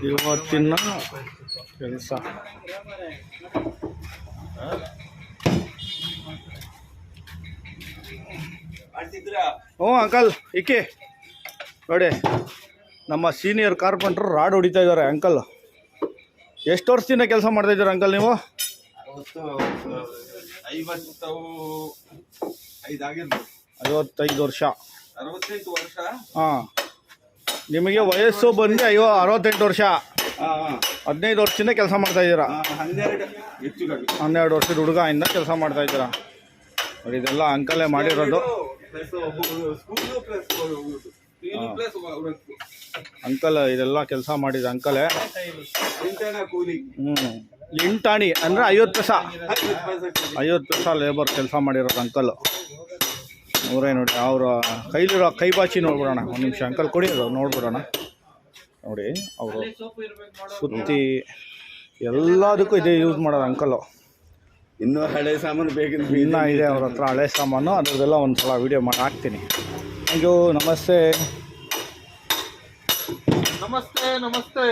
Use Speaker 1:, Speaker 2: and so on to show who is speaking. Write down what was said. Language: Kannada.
Speaker 1: ಇವತ್ತಿನ ಕೆಲಸ. ಹ್ಞೂ ಅಂಕಲ್ ಇಕ್ಕಿ ನೋಡಿ, ನಮ್ಮ ಸೀನಿಯರ್ ಕಾರ್ಪೆಂಟ್ರು ರಾಡ್ ಹೊಡಿತಾ ಇದ್ದಾರೆ. ಅಂಕಲ್ ಎಷ್ಟು ವರ್ಷದಿಂದ ಕೆಲಸ ಮಾಡ್ತಾ ಇದ್ದೀರಾ ಅಂಕಲ್ ನೀವು? 55 ವರ್ಷ. ಹಾಂ, ನಿಮಗೆ ವಯಸ್ಸು ಬಂದು 68 ವರ್ಷ. 15 ವರ್ಷದಿಂದ ಕೆಲಸ ಮಾಡ್ತಾ ಇದ್ದೀರಾ? 12 ವರ್ಷದ ಹುಡುಗ ಇಂದ ಕೆಲಸ ಮಾಡ್ತಾ ಇದ್ದೀರಾ ನೋಡಿ. ಇದೆಲ್ಲ ಅಂಕಲೇ ಮಾಡಿರೋದು. ಅಂಕಲ್ ಇದೆಲ್ಲ ಕೆಲಸ ಮಾಡಿದ ಅಂಕಲೇ. ಎಂಟಾಣಿ ಅಂದರೆ 50 ಪೈಸ. 50 ಪೈಸ ಲೇಬರ್ ಕೆಲಸ ಮಾಡಿರೋದು ಅಂಕಲ್ ಅವರೇ ನೋಡಿ. ಅವರ ಕೈಲಿರೋ ಕೈ ಬಾಚಿ ನೋಡ್ಬಿಡೋಣ ಒಂದು ನಿಮಿಷ. ಅಂಕಲ್ ಕೊಡಿ, ಅದು ನೋಡ್ಬಿಡೋಣ. ನೋಡಿ ಅವರು ಸುತ್ತಿ ಎಲ್ಲದಕ್ಕೂ ಇದೇ ಯೂಸ್ ಮಾಡೋದು ಅಂಕಲ್ಲು.
Speaker 2: ಇನ್ನೂ ಹಳೆ ಸಾಮಾನು ಬೇಕಿದ್ರೆ
Speaker 1: ಇನ್ನೂ ಇದೆ ಅವ್ರ ಹತ್ರ ಹಳೆ ಸಾಮಾನು. ಅದರದ್ದೆಲ್ಲ ಒಂದು ಸಲ ವೀಡಿಯೋ ಮಾಡಿ ಹಾಕ್ತೀನಿ. Thank you. ನಮಸ್ತೆ.
Speaker 2: ನಮಸ್ತೆ.